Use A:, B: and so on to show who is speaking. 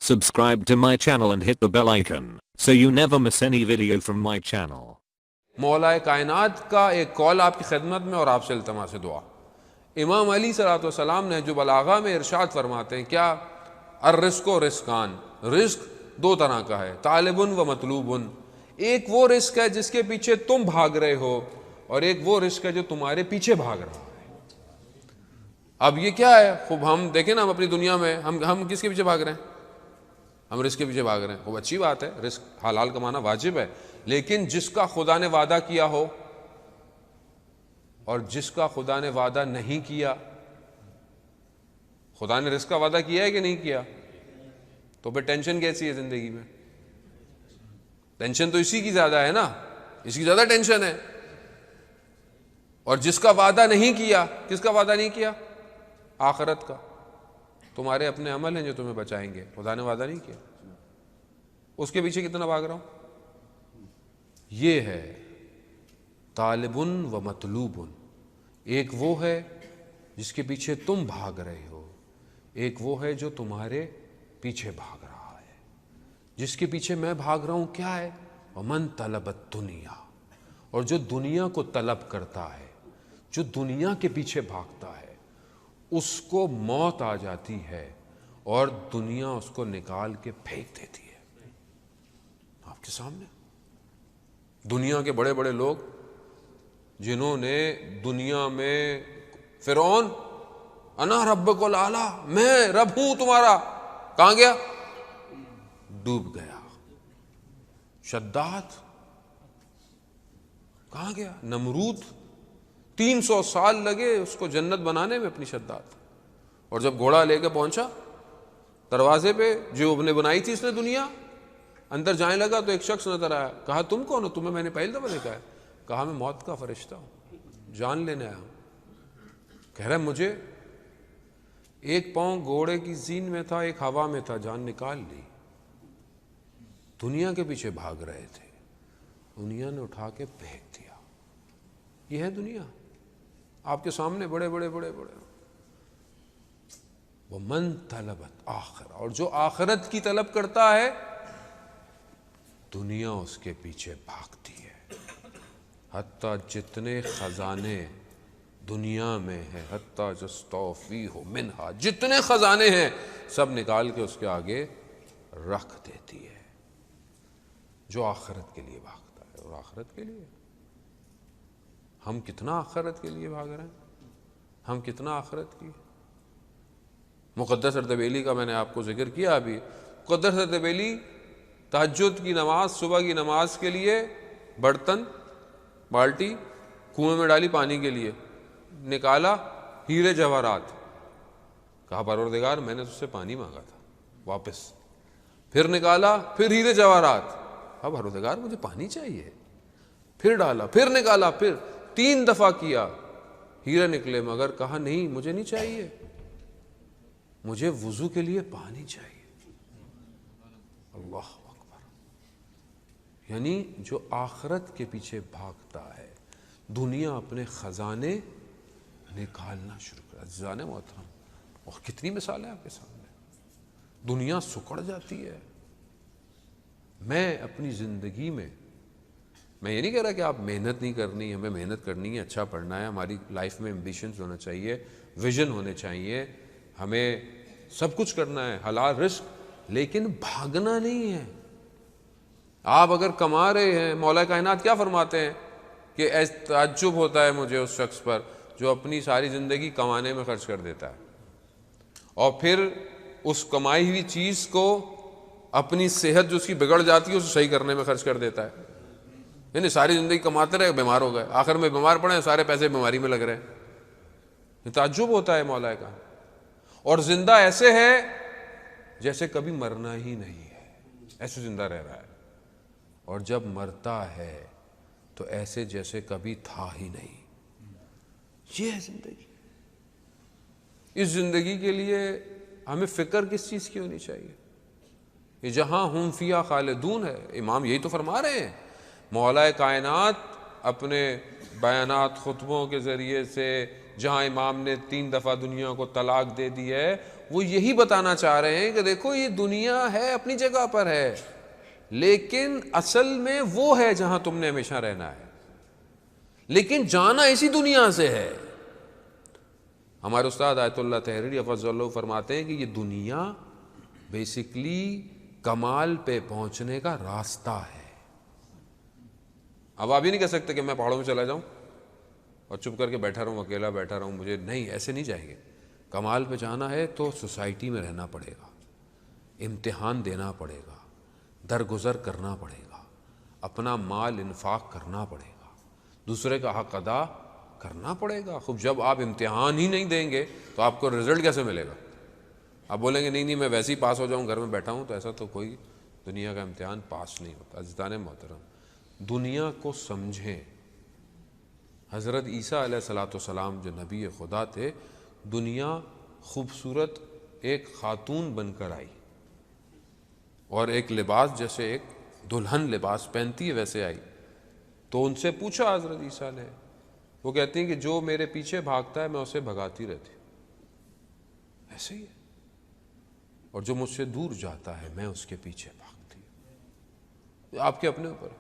A: Subscribe to my channel and hit the bell icon so you never miss any video from my channel.
B: मौला कायनात का एक कौल आपकी खिदमत में और आपसे इल्तमास दुआ। इमाम अली सल्लल्लाहु अलैहि वसल्लम ने जो बलागा में इरशाद फरमाते हैं, क्या अर्रिस्क व रिस्कान, रिस्क दो तरह का है, तालिबुन व मतलूबुन। एक वो रिस्क है जिसके पीछे तुम भाग रहे हो और एक वो रिस्क है जो तुम्हारे पीछे भाग रहा है। अब ये क्या है? खूब हम देखें ना, हम अपनी दुनिया में हम किसके पीछे भाग रहे हैं? हम रिस्क के पीछे भाग रहे हैं। खूब अच्छी बात है, रिस्क हलाल कमाना वाजिब है, लेकिन जिसका खुदा ने वादा किया हो और जिसका खुदा ने वादा नहीं किया, खुदा ने रिस्क का वादा किया है कि नहीं किया, तो फिर टेंशन कैसी है जिंदगी में? टेंशन तो इसी की ज्यादा है ना, इसकी ज्यादा टेंशन है। और जिसका वादा नहीं किया, किसका वादा नहीं किया? आखिरत का। तुम्हारे अपने अमल हैं जो तुम्हें बचाएंगे, खुदा ने वादा नहीं किया, उसके पीछे कितना भाग रहा हूं। ये है तालिबुन व मतलूबुन। एक वो है जिसके पीछे तुम भाग रहे हो, एक वो है जो तुम्हारे पीछे भाग रहा है। जिसके पीछे मैं भाग रहा हूं क्या है? वमन तलबत दुनिया, और जो दुनिया को तलब करता है, जो दुनिया के पीछे भागता है, उसको मौत आ जाती है और दुनिया उसको निकाल के फेंक देती है। आपके सामने दुनिया के बड़े बड़े लोग जिन्होंने दुनिया में फिरौन अना रब्बकुल आला, मैं रब हूं तुम्हारा, कहां गया? डूब गया। शद्दाद कहां गया? नमरूद 300 साल लगे उसको जन्नत बनाने में अपनी शद्दाद। और जब घोड़ा लेके पहुंचा दरवाजे पे जो उसने बनाई थी इसने दुनिया, अंदर जाने लगा तो एक शख्स नजर आया। कहा तुम कौन हो? तुम्हें मैंने पहली दफा देखा है। कहा मैं मौत का फरिश्ता हूं, जान लेने आया हूं। कह रहा है मुझे एक पांव घोड़े की जीन में था, एक हवा में था, जान निकाल ली। दुनिया के पीछे भाग रहे थे, दुनिया ने उठा के फेंक दिया। यह है दुनिया आपके सामने, बड़े बड़े बड़े बड़े। वो मन तलबत आखिर, और जो आखिरत की तलब करता है दुनिया उसके पीछे भागती है। हत्ता जितने खजाने दुनिया में है, हत्ता जस्तौफी हो मिनहा, जितने खजाने हैं सब निकाल के उसके आगे रख देती है। जो आखिरत के लिए भागता है, और आखिरत के लिए हम कितना आखिरत के लिए भाग रहे हैं, हम कितना आखिरत की। मुक़द्दस अर्दबेली का मैंने आपको जिक्र किया अभी। मुक़द्दस अर्दबेली तहज्जुद की नमाज, सुबह की नमाज के लिए बर्तन बाल्टी कुएं में डाली पानी के लिए, निकाला हीरे जवाहरात। कहा परवरदिगार मैंने तुझसे पानी मांगा था वापस। फिर निकाला, फिर हीरे जवाहरात। कहा परवरदिगार मुझे पानी चाहिए। फिर डाला, फिर निकाला, फिर 3 दफा किया, हीरे निकले, मगर कहा नहीं मुझे नहीं चाहिए, मुझे वुजू के लिए पानी चाहिए। अल्लाह अकबर। यानी जो आखिरत के पीछे भागता है, दुनिया अपने खजाने निकालना शुरू कर। जाने मोहतरम, और कितनी मिसाल है आपके सामने। दुनिया सुकड़ जाती है। मैं अपनी जिंदगी में, मैं ये नहीं कह रहा कि आप मेहनत नहीं करनी, हमें मेहनत करनी है, अच्छा पढ़ना है, हमारी लाइफ में एम्बिशंस होना चाहिए, विजन होने चाहिए, हमें सब कुछ करना है, हलाल रिस्क, लेकिन भागना नहीं है। आप अगर कमा रहे हैं, मौला कायनात क्या फरमाते हैं कि ताज्जुब होता है मुझे उस शख्स पर जो अपनी सारी जिंदगी कमाने में खर्च कर देता है और फिर उस कमाई हुई चीज को अपनी सेहत जो उसकी बिगड़ जाती है उसे सही करने में खर्च कर देता है। यानी सारी जिंदगी कमाते रहे, बीमार हो गए, आखिर में बीमार पड़े, सारे पैसे बीमारी में लग रहे हैं। ये ताज्जुब होता है मौला का। और जिंदा ऐसे है जैसे कभी मरना ही नहीं है, ऐसे जिंदा रह रहा है। और जब मरता है तो ऐसे जैसे कभी था ही नहीं। ये है जिंदगी। इस जिंदगी के लिए हमें फिक्र किस चीज की होनी चाहिए? ये जहां हुम फिया खालिदून है। इमाम यही तो फरमा रहे हैं। मौला कायनात अपने बयानात खुतबों के ज़रिए से, जहां इमाम ने 3 दफा दुनिया को तलाक दे दी है, वो यही बताना चाह रहे हैं कि देखो ये दुनिया है, अपनी जगह पर है, लेकिन असल में वो है जहां तुमने हमेशा रहना है, लेकिन जाना इसी दुनिया से है। हमारे उस्ताद आयतुल्लाह तहरीरी हफ़ज़हुल्लाह फरमाते हैं कि ये दुनिया बेसिकली कमाल पे पहुंचने का रास्ता है। अब आप ये नहीं कह सकते कि मैं पहाड़ों में चला जाऊं और चुप करके बैठा रहूं, अकेला बैठा रहूं, मुझे नहीं, ऐसे नहीं जाएंगे। कमाल पे जाना है तो सोसाइटी में रहना पड़ेगा, इम्तिहान देना पड़ेगा, दरगुजर करना पड़ेगा, अपना माल इन्फाक करना पड़ेगा, दूसरे का हक अदा करना पड़ेगा। खूब जब आप इम्तिहान ही नहीं देंगे तो आपको रिजल्ट कैसे मिलेगा? आप बोलेंगे नहीं नहीं मैं वैसे ही पास हो जाऊं, घर में बैठा हूं, तो ऐसा तो कोई दुनिया का इम्तिहान पास नहीं होता। अज़ीज़ान मोहतरम, दुनिया को समझें। हज़रत ईसा अलैहिस्सलाम जो नबी खुदा थे, दुनिया खूबसूरत एक खातून बनकर आई और एक लिबास जैसे एक दुल्हन लिबास पहनती है वैसे आई। तो उनसे पूछा हज़रत ईसा ने, वो कहती हैं कि जो मेरे पीछे भागता है मैं उसे भगाती रहती हूँ, ऐसे ही है, और जो मुझसे दूर जाता है मैं उसके पीछे भागती हूँ। आपके अपने ऊपर